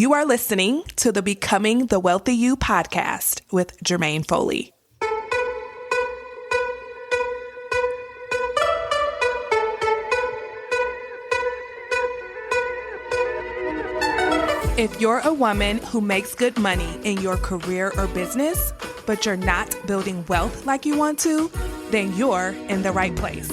You are listening to the Becoming the Wealthy You podcast with Jermaine Foley. If you're a woman who makes good money in your career or business, but you're not building wealth like you want to, then you're in the right place.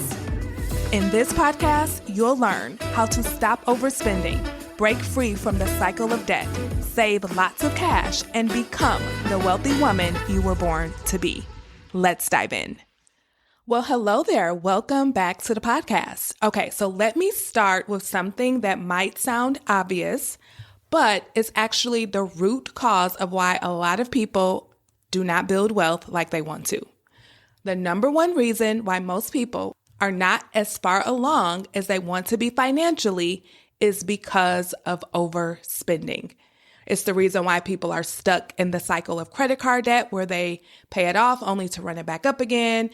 In this podcast, you'll learn how to stop overspending, break free from the cycle of debt, save lots of cash, and become the wealthy woman you were born to be. Let's dive in. Well, hello there. Welcome back to the podcast. Okay, so let me start with something that might sound obvious, but it's actually the root cause of why a lot of people do not build wealth like they want to. The number one reason why most people are not as far along as they want to be financially is because of overspending. It's the reason why people are stuck in the cycle of credit card debt where they pay it off only to run it back up again.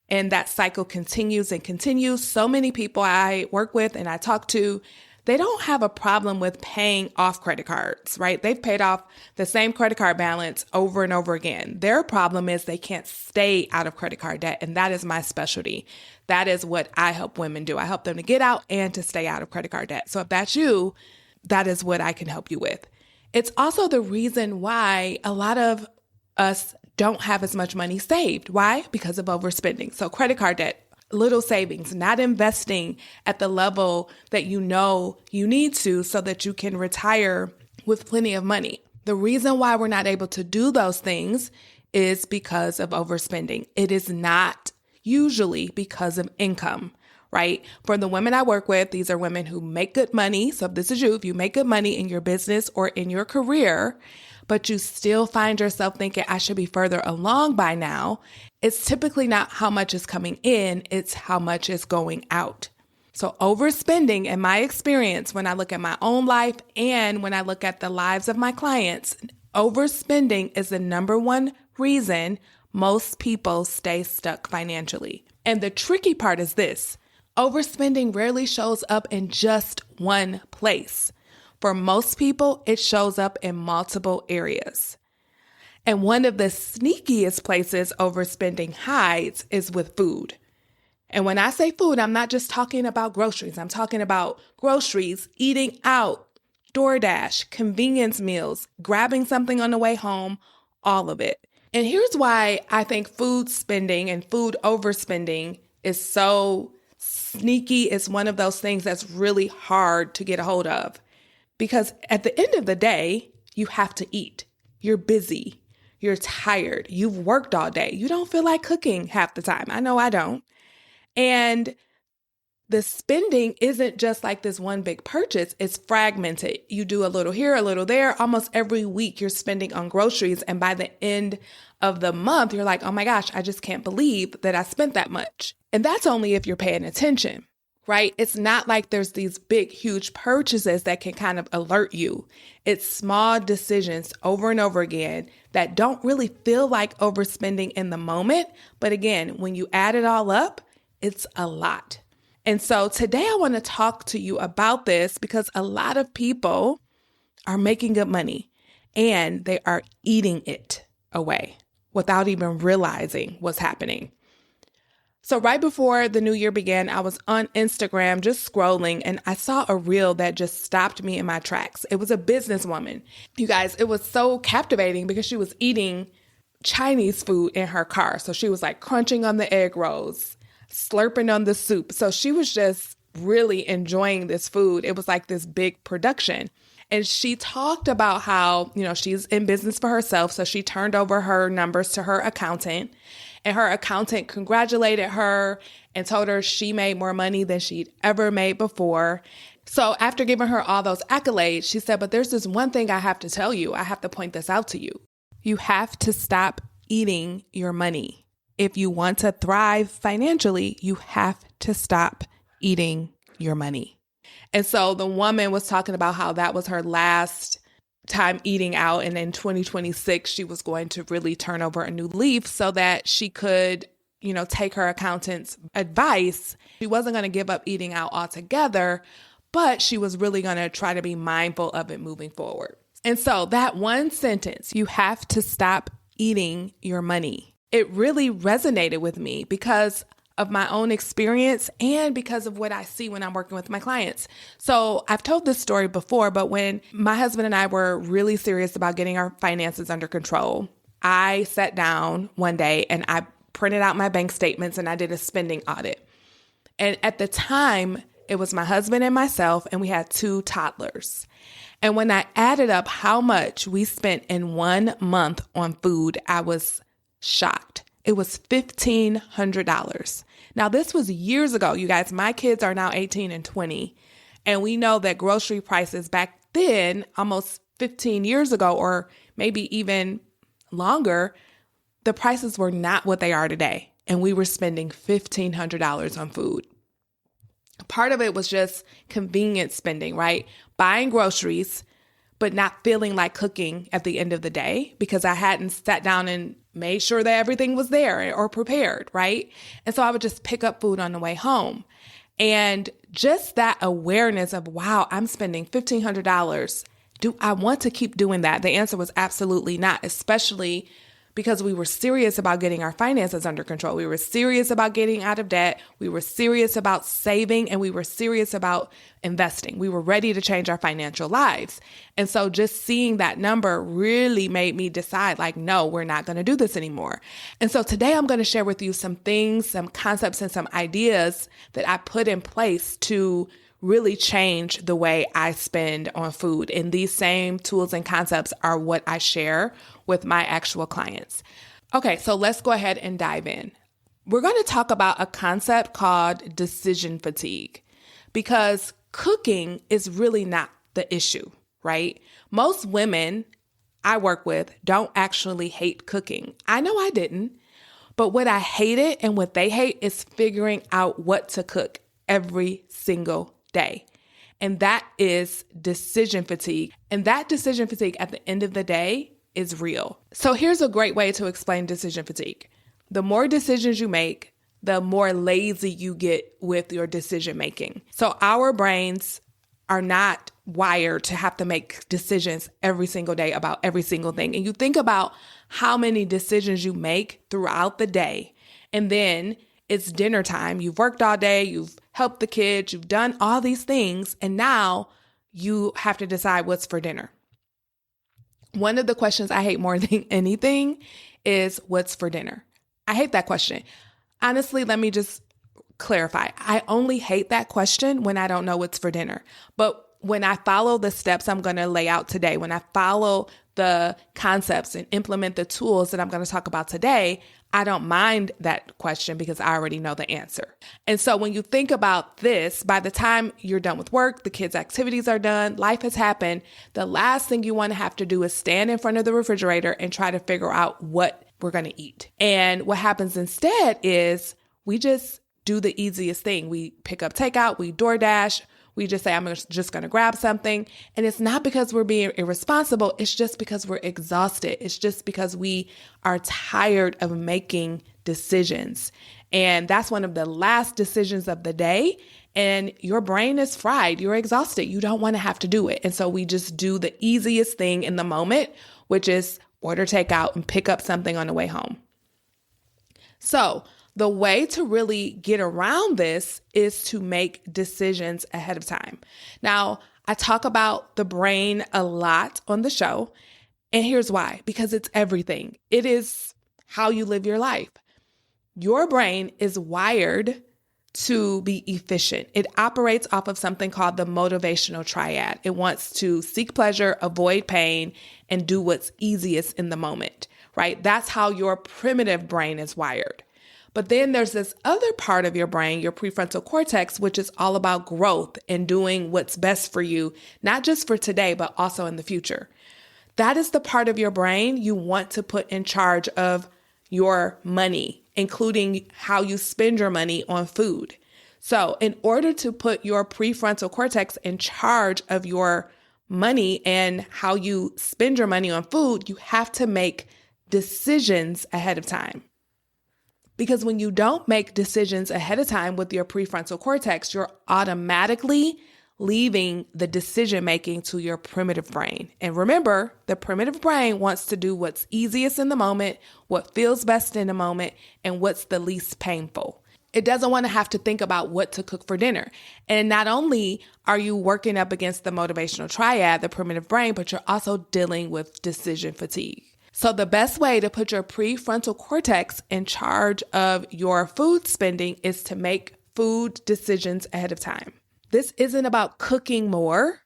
And that cycle continues and continues. So many people I work with and I talk to, they don't have a problem with paying off credit cards, right? They've paid off the same credit card balance over and over again. Their problem is they can't stay out of credit card debt. And that is my specialty. That is what I help women do. I help them to get out and to stay out of credit card debt. So if that's you, that is what I can help you with. It's also the reason why a lot of us don't have as much money saved. Why? Because of overspending. So credit card debt, little savings, not investing at the level that you know you need to so that you can retire with plenty of money. The reason why we're not able to do those things is because of overspending. It is not usually because of income, right? For the women I work with, these are women who make good money. So if this is you, if you make good money in your business or in your career, but you still find yourself thinking, I should be further along by now, it's typically not how much is coming in, it's how much is going out. So overspending, in my experience, when I look at my own life and when I look at the lives of my clients, overspending is the number one reason most people stay stuck financially. And the tricky part is this: overspending rarely shows up in just one place. For most people, it shows up in multiple areas. And one of the sneakiest places overspending hides is with food. And when I say food, I'm not just talking about groceries. I'm talking about groceries, eating out, DoorDash, convenience meals, grabbing something on the way home, all of it. And here's why I think food spending and food overspending is so sneaky. It's one of those things that's really hard to get a hold of. Because at the end of the day, you have to eat. You're busy. You're tired. You've worked all day. You don't feel like cooking half the time. I know I don't. And the spending isn't just like this one big purchase. It's fragmented. You do a little here, a little there. Almost every week you're spending on groceries. And by the end of the month, you're like, oh my gosh, I just can't believe that I spent that much. And that's only if you're paying attention, right? It's not like there's these big, huge purchases that can kind of alert you. It's small decisions over and over again that don't really feel like overspending in the moment. But again, when you add it all up, it's a lot. And so today I want to talk to you about this because a lot of people are making good money and they are eating it away without even realizing what's happening. So right before the new year began, I was on Instagram just scrolling and I saw a reel that just stopped me in my tracks. It was a businesswoman. You guys, it was so captivating because she was eating Chinese food in her car. So she was like crunching on the egg rolls, slurping on the soup. So she was just really enjoying this food. It was like this big production. And she talked about how, she's in business for herself. So she turned over her numbers to her accountant. And her accountant congratulated her and told her she made more money than she'd ever made before. So after giving her all those accolades, she said, but there's this one thing I have to tell you. I have to point this out to you. You have to stop eating your money. If you want to thrive financially, you have to stop eating your money. And so the woman was talking about how that was her last time eating out. And in 2026, she was going to really turn over a new leaf so that she could, take her accountant's advice. She wasn't going to give up eating out altogether, but she was really going to try to be mindful of it moving forward. And so that one sentence, you have to stop eating your money, it really resonated with me because of my own experience and because of what I see when I'm working with my clients. So I've told this story before, but when my husband and I were really serious about getting our finances under control, I sat down one day and I printed out my bank statements and I did a spending audit. And at the time, it was my husband and myself, and we had 2 toddlers. And when I added up how much we spent in 1 month on food, I was shocked. It was $1,500. Now, this was years ago, you guys. My kids are now 18 and 20. And we know that grocery prices back then, almost 15 years ago, or maybe even longer, the prices were not what they are today. And we were spending $1,500 on food. Part of it was just convenience spending, right? Buying groceries, but not feeling like cooking at the end of the day because I hadn't sat down and made sure that everything was there or prepared, right? And so I would just pick up food on the way home. And just that awareness of, wow, I'm spending $1,500. Do I want to keep doing that? The answer was absolutely not, especially because we were serious about getting our finances under control. We were serious about getting out of debt. We were serious about saving, and we were serious about investing. We were ready to change our financial lives. And so just seeing that number really made me decide, like, no, we're not going to do this anymore. And so today I'm going to share with you some things, some concepts, and some ideas that I put in place to really change the way I spend on food. And these same tools and concepts are what I share with my actual clients. Okay, so let's go ahead and dive in. We're going to talk about a concept called decision fatigue because cooking is really not the issue, right? Most women I work with don't actually hate cooking. I know I didn't, but what I hated and what they hate is figuring out what to cook every single day. And that is decision fatigue. And that decision fatigue at the end of the day is real. So here's a great way to explain decision fatigue. The more decisions you make, the more lazy you get with your decision making. So our brains are not wired to have to make decisions every single day about every single thing. And you think about how many decisions you make throughout the day, and then it's dinner time. You've worked all day, you've helped the kids, you've done all these things, and now you have to decide what's for dinner. One of the questions I hate more than anything is what's for dinner. I hate that question. Honestly, let me just clarify. I only hate that question when I don't know what's for dinner. But when I follow the steps I'm going to lay out today, when I follow the concepts and implement the tools that I'm going to talk about today, I don't mind that question because I already know the answer. And so when you think about this, by the time you're done with work, the kids' activities are done, life has happened, the last thing you want to have to do is stand in front of the refrigerator and try to figure out what we're going to eat. And what happens instead is we just do the easiest thing. We pick up takeout, we DoorDash, we just say, I'm just going to grab something. And it's not because we're being irresponsible. It's just because we're exhausted. It's just because we are tired of making decisions. And that's one of the last decisions of the day. And your brain is fried. You're exhausted. You don't want to have to do it. And so we just do the easiest thing in the moment, which is order takeout and pick up something on the way home. So the way to really get around this is to make decisions ahead of time. Now, I talk about the brain a lot on the show, and here's why. Because it's everything. It is how you live your life. Your brain is wired to be efficient. It operates off of something called the motivational triad. It wants to seek pleasure, avoid pain, and do what's easiest in the moment, right? That's how your primitive brain is wired. But then there's this other part of your brain, your prefrontal cortex, which is all about growth and doing what's best for you, not just for today, but also in the future. That is the part of your brain you want to put in charge of your money, including how you spend your money on food. So in order to put your prefrontal cortex in charge of your money and how you spend your money on food, you have to make decisions ahead of time. Because when you don't make decisions ahead of time with your prefrontal cortex, you're automatically leaving the decision making to your primitive brain. And remember, the primitive brain wants to do what's easiest in the moment, what feels best in the moment, and what's the least painful. It doesn't want to have to think about what to cook for dinner. And not only are you working up against the motivational triad, the primitive brain, but you're also dealing with decision fatigue. So the best way to put your prefrontal cortex in charge of your food spending is to make food decisions ahead of time. This isn't about cooking more.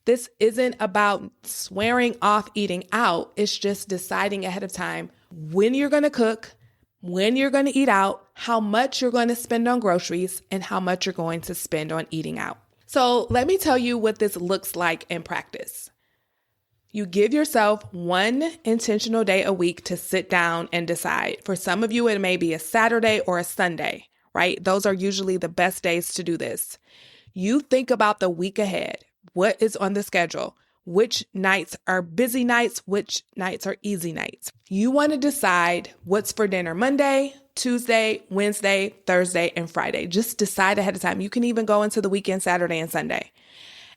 This isn't about swearing off eating out. It's just deciding ahead of time when you're going to cook, when you're going to eat out, how much you're going to spend on groceries, and how much you're going to spend on eating out. So let me tell you what this looks like in practice. You give yourself one intentional day a week to sit down and decide. For some of you, it may be a Saturday or a Sunday, right? Those are usually the best days to do this. You think about the week ahead. What is on the schedule? Which nights are busy nights? Which nights are easy nights? You want to decide what's for dinner Monday, Tuesday, Wednesday, Thursday, and Friday. Just decide ahead of time. You can even go into the weekend, Saturday and Sunday.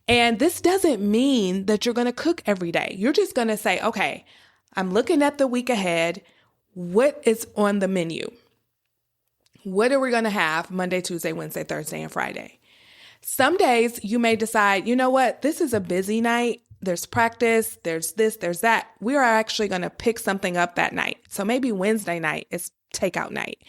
And this doesn't mean that you're going to cook every day. You're just going to say, okay, I'm looking at the week ahead. What is on the menu? What are we going to have Monday, Tuesday, Wednesday, Thursday, and Friday? Some days you may decide, you know what, this is a busy night. There's practice, there's this, there's that. We are actually going to pick something up that night. So maybe Wednesday night is takeout night.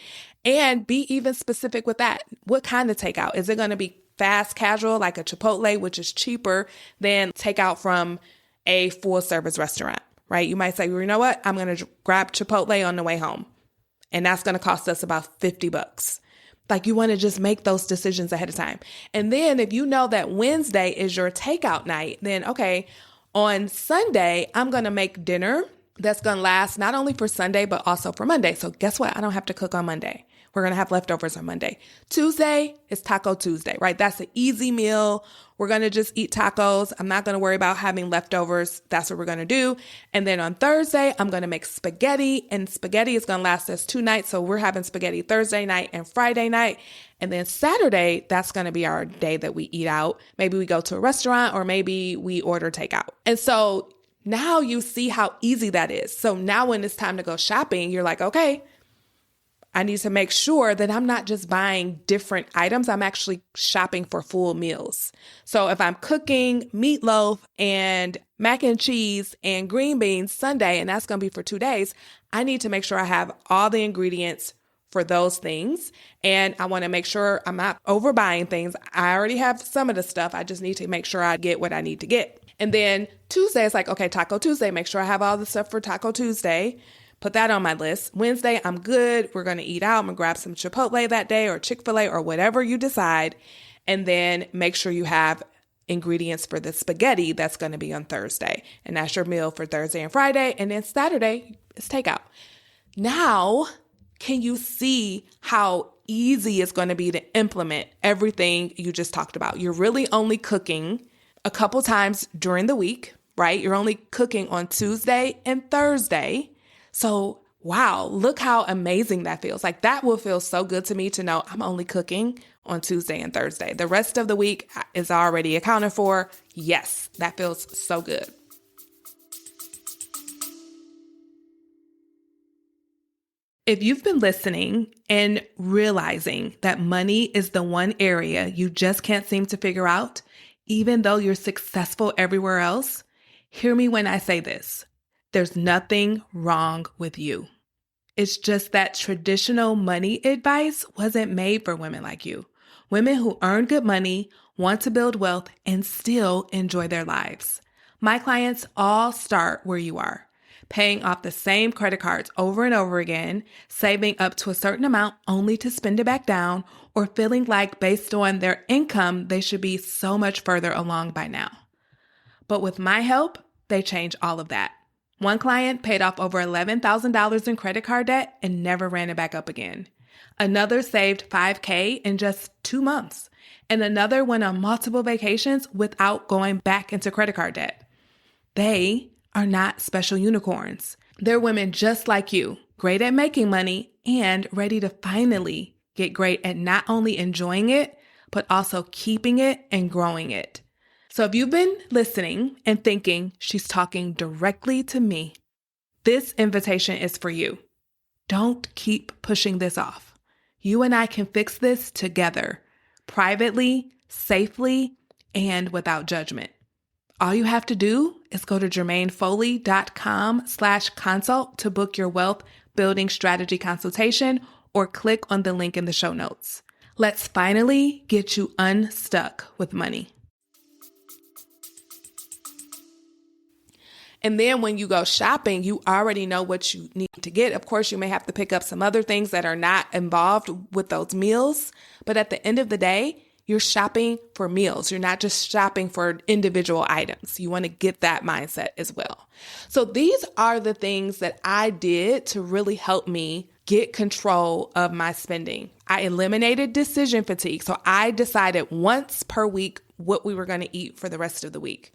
And be even specific with that. What kind of takeout? Is it going to be fast casual like a Chipotle, which is cheaper than takeout from a full service restaurant, right? You might say, well, you know what, I'm going to grab Chipotle on the way home. And that's going to cost us about $50. Like, you want to just make those decisions ahead of time. And then if you know that Wednesday is your takeout night, then okay, on Sunday, I'm going to make dinner that's going to last not only for Sunday, but also for Monday. So guess what? I don't have to cook on Monday. We're going to have leftovers on Monday. Tuesday is Taco Tuesday, right? That's an easy meal. We're going to just eat tacos. I'm not going to worry about having leftovers. That's what we're going to do. And then on Thursday, I'm going to make spaghetti, and spaghetti is going to last us 2 nights. So we're having spaghetti Thursday night and Friday night. And then Saturday, that's going to be our day that we eat out. Maybe we go to a restaurant, or maybe we order takeout. And so now you see how easy that is. So now when it's time to go shopping, you're like, okay, I need to make sure that I'm not just buying different items. I'm actually shopping for full meals. So if I'm cooking meatloaf and mac and cheese and green beans Sunday, and that's going to be for 2 days, I need to make sure I have all the ingredients for those things. And I want to make sure I'm not overbuying things. I already have some of the stuff. I just need to make sure I get what I need to get. And then Tuesday is like, okay, Taco Tuesday, make sure I have all the stuff for Taco Tuesday. Put that on my list. Wednesday, I'm good. We're going to eat out. I'm going to grab some Chipotle that day, or Chick-fil-A, or whatever you decide. And then make sure you have ingredients for the spaghetti that's going to be on Thursday. And that's your meal for Thursday and Friday. And then Saturday is takeout. Now, can you see how easy it's going to be to implement everything you just talked about? You're really only cooking a couple times during the week, right? You're only cooking on Tuesday and Thursday. So, wow, look how amazing that feels. Like, that will feel so good to me to know I'm only cooking on Tuesday and Thursday. The rest of the week is already accounted for. Yes, that feels so good. If you've been listening and realizing that money is the one area you just can't seem to figure out, even though you're successful everywhere else, hear me when I say this. There's nothing wrong with you. It's just that traditional money advice wasn't made for women like you. Women who earn good money, want to build wealth, and still enjoy their lives. My clients all start where you are, paying off the same credit cards over and over again, saving up to a certain amount only to spend it back down, or feeling like based on their income, they should be so much further along by now. But with my help, they change all of that. One client paid off over $11,000 in credit card debt and never ran it back up again. Another saved $5,000 in just 2 months. And another went on multiple vacations without going back into credit card debt. They are not special unicorns. They're women just like you, great at making money and ready to finally get great at not only enjoying it, but also keeping it and growing it. So if you've been listening and thinking she's talking directly to me, this invitation is for you. Don't keep pushing this off. You and I can fix this together, privately, safely, and without judgment. All you have to do is go to jermainefoley.com/consult to book your wealth building strategy consultation or click on the link in the show notes. Let's finally get you unstuck with money. And then when you go shopping, you already know what you need to get. Of course, you may have to pick up some other things that are not involved with those meals. But at the end of the day, you're shopping for meals. You're not just shopping for individual items. You want to get that mindset as well. So these are the things that I did to really help me get control of my spending. I eliminated decision fatigue. So I decided once per week what we were going to eat for the rest of the week.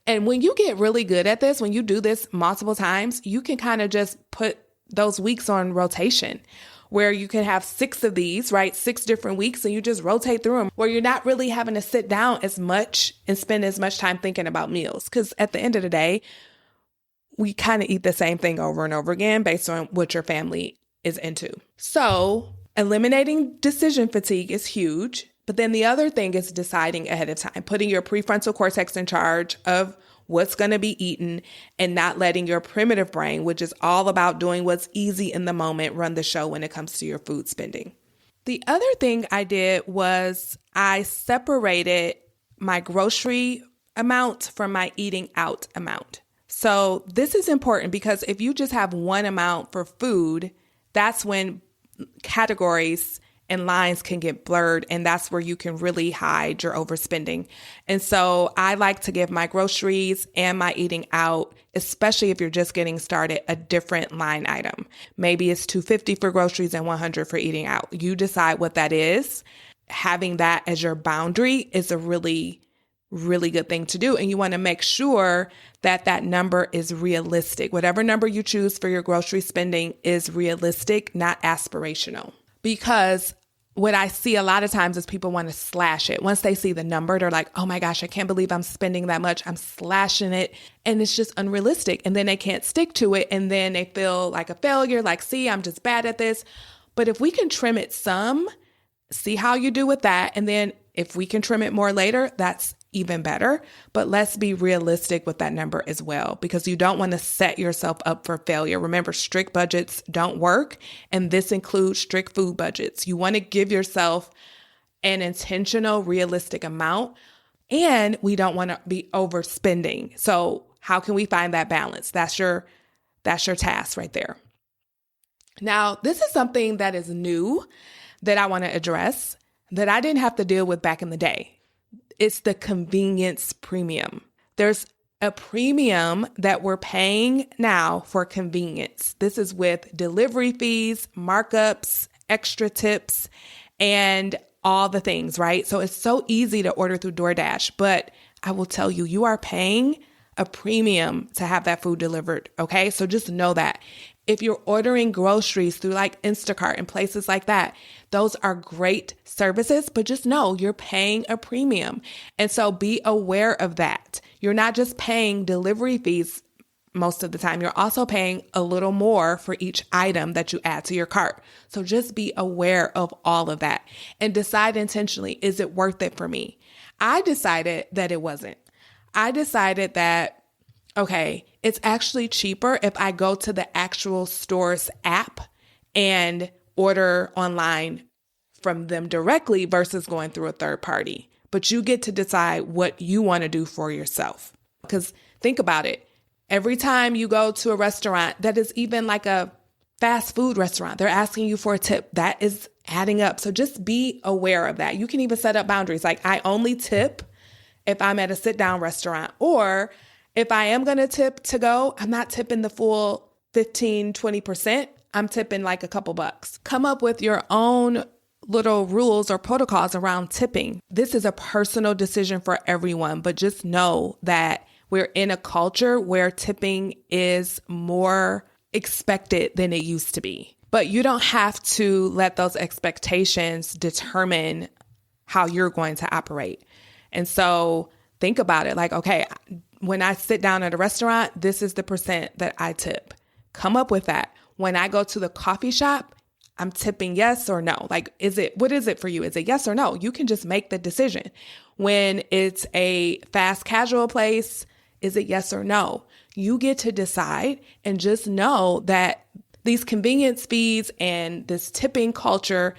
And when you get really good at this, when you do this multiple times, you can kind of just put those weeks on rotation where you can have 6 of these, right? 6 different weeks, and you just rotate through them where you're not really having to sit down as much and spend as much time thinking about meals. Because at the end of the day, we kind of eat the same thing over and over again based on what your family is into. So eliminating decision fatigue is huge. But then the other thing is deciding ahead of time, putting your prefrontal cortex in charge of what's going to be eaten and not letting your primitive brain, which is all about doing what's easy in the moment, run the show when it comes to your food spending. The other thing I did was I separated my grocery amount from my eating out amount. So this is important because if you just have one amount for food, that's when categories and lines can get blurred, and that's where you can really hide your overspending. And so I like to give my groceries and my eating out, especially if you're just getting started, a different line item. Maybe it's $250 for groceries and $100 for eating out. You decide what that is. Having that as your boundary is a really good thing to do. And you want to make sure that that number is realistic. Whatever number you choose for your grocery spending is realistic, not aspirational. Because what I see a lot of times is people want to slash it. Once they see the number, they're like, oh my gosh, I can't believe I'm spending that much. I'm slashing it. And it's just unrealistic. And then they can't stick to it. And then they feel like a failure, like, see, I'm just bad at this. But if we can trim it some, see how you do with that. And then if we can trim it more later, that's even better. But let's be realistic with that number as well, because you don't want to set yourself up for failure. Remember, strict budgets don't work. And this includes strict food budgets. You want to give yourself an intentional, realistic amount. And we don't want to be overspending. So how can we find that balance? That's your task right there. Now, this is something that is new that I want to address that I didn't have to deal with back in the day. It's the convenience premium. There's a premium that we're paying now for convenience. This is with delivery fees, markups, extra tips, and all the things, right? So it's so easy to order through DoorDash, but I will tell you, you are paying a premium to have that food delivered, okay? So just know that. If you're ordering groceries through like Instacart and places like that, those are great services, but just know you're paying a premium. And so be aware of that. You're not just paying delivery fees most of the time. You're also paying a little more for each item that you add to your cart. So just be aware of all of that and decide intentionally, is it worth it for me? I decided that it wasn't. I decided that, okay, it's actually cheaper if I go to the actual store's app and order online from them directly versus going through a third party. But you get to decide what you want to do for yourself. Because think about it. Every time you go to a restaurant that is even like a fast food restaurant, they're asking you for a tip. That is adding up. So just be aware of that. You can even set up boundaries. Like, I only tip if I'm at a sit-down restaurant, or if I am going to tip to go, I'm not tipping the full 15, 20%. I'm tipping like a couple bucks. Come up with your own little rules or protocols around tipping. This is a personal decision for everyone, but just know that we're in a culture where tipping is more expected than it used to be. But you don't have to let those expectations determine how you're going to operate. And so think about it. Like, okay, when I sit down at a restaurant, this is the percent that I tip. Come up with that. When I go to the coffee shop, I'm tipping yes or no. Like, what is it for you? Is it yes or no? You can just make the decision. When it's a fast casual place, is it yes or no? You get to decide, and just know that these convenience fees and this tipping culture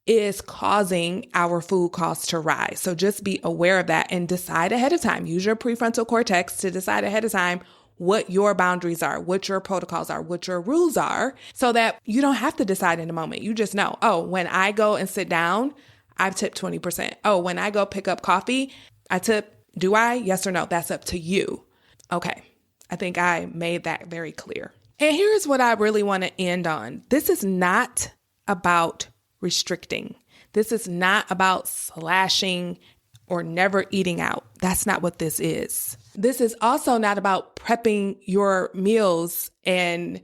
is causing our food costs to rise. So just be aware of that and decide ahead of time. Use your prefrontal cortex to decide ahead of time what your boundaries are, what your protocols are, what your rules are, so that you don't have to decide in the moment. You just know, oh, when I go and sit down, I've tipped 20%. Oh, when I go pick up coffee, I tip, do I? Yes or no? That's up to you. Okay. I think I made that very clear. And here's what I really want to end on. This is not about restricting. This is not about slashing or never eating out. That's not what this is. This is also not about prepping your meals and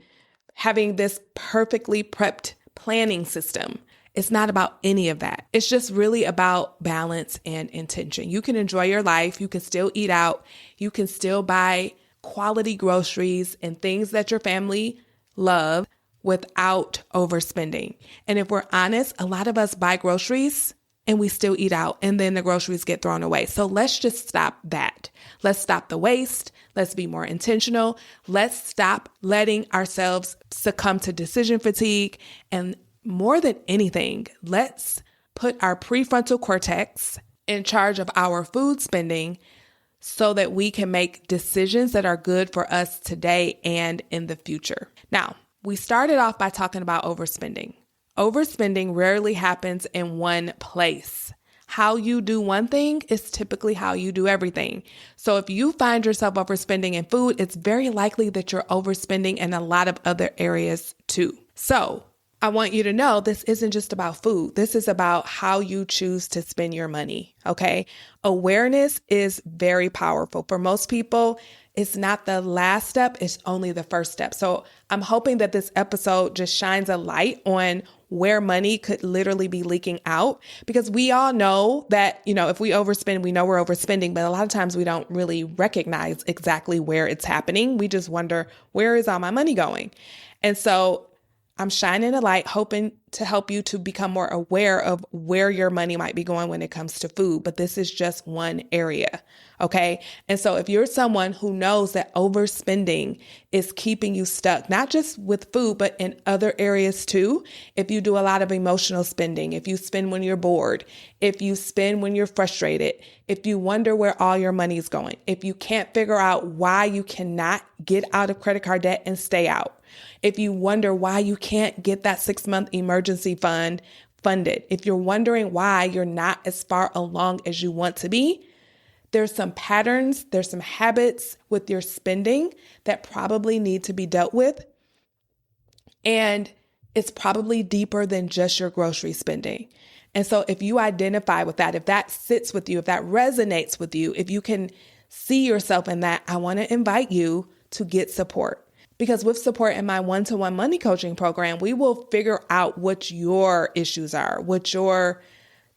having this perfectly prepped planning system. It's not about any of that. It's just really about balance and intention. You can enjoy your life. You can still eat out. You can still buy quality groceries and things that your family love without overspending. And if we're honest, a lot of us buy groceries and we still eat out, and then the groceries get thrown away. So let's just stop that. Let's stop the waste. Let's be more intentional. Let's stop letting ourselves succumb to decision fatigue. And more than anything, let's put our prefrontal cortex in charge of our food spending so that we can make decisions that are good for us today and in the future. Now, we started off by talking about overspending. Overspending rarely happens in one place. How you do one thing is typically how you do everything. So if you find yourself overspending in food, it's very likely that you're overspending in a lot of other areas too. So I want you to know this isn't just about food. This is about how you choose to spend your money, okay? Awareness is very powerful. For most people, it's not the last step, it's only the first step. So I'm hoping that this episode just shines a light on where money could literally be leaking out, because we all know that, if we overspend, we know we're overspending, but a lot of times we don't really recognize exactly where it's happening. We just wonder, where is all my money going? And so I'm shining a light, hoping to help you to become more aware of where your money might be going when it comes to food. But this is just one area, okay? And so if you're someone who knows that overspending is keeping you stuck, not just with food, but in other areas too, if you do a lot of emotional spending, if you spend when you're bored, if you spend when you're frustrated, if you wonder where all your money is going, if you can't figure out why you cannot get out of credit card debt and stay out, if you wonder why you can't get that 6-month emergency fund funded, if you're wondering why you're not as far along as you want to be, there's some patterns, there's some habits with your spending that probably need to be dealt with. And it's probably deeper than just your grocery spending. And so if you identify with that, if that sits with you, if that resonates with you, if you can see yourself in that, I want to invite you to get support. Because with support in my one-to-one money coaching program, we will figure out what your issues are, what your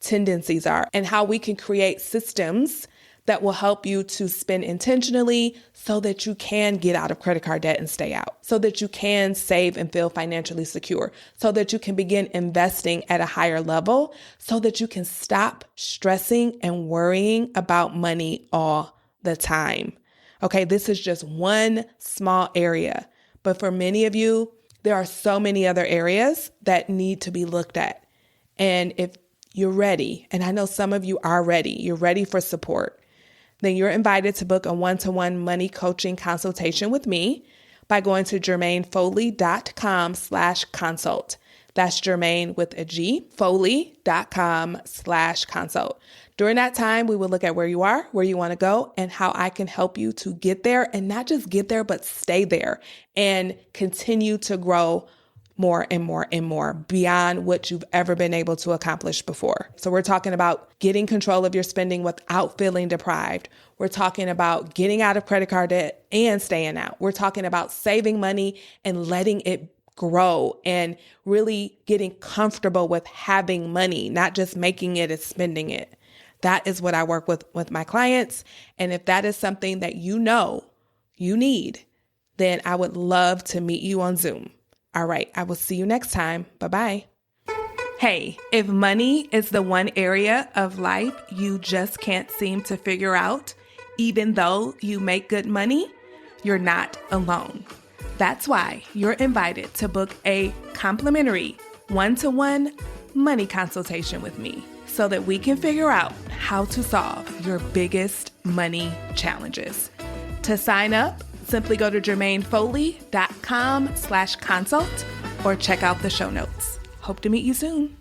tendencies are, and how we can create systems that will help you to spend intentionally so that you can get out of credit card debt and stay out, so that you can save and feel financially secure, so that you can begin investing at a higher level, so that you can stop stressing and worrying about money all the time. Okay, this is just one small area. But for many of you, there are so many other areas that need to be looked at. And if you're ready, and I know some of you are ready, you're ready for support, then you're invited to book a one-to-one money coaching consultation with me by going to jermainefoley.com/consult. That's Jermaine with a G, foley.com/consult. During that time, we will look at where you are, where you want to go, and how I can help you to get there, and not just get there, but stay there and continue to grow more and more and more beyond what you've ever been able to accomplish before. So we're talking about getting control of your spending without feeling deprived. We're talking about getting out of credit card debt and staying out. We're talking about saving money and letting it grow and really getting comfortable with having money, not just making it and spending it. That is what I work with my clients. And if that is something that you know you need, then I would love to meet you on Zoom. All right, I will see you next time. Bye-bye. Hey, if money is the one area of life you just can't seem to figure out, even though you make good money, you're not alone. That's why you're invited to book a complimentary one-to-one money consultation with me so that we can figure out how to solve your biggest money challenges. To sign up, simply go to jermainefoley.com/consult or check out the show notes. Hope to meet you soon.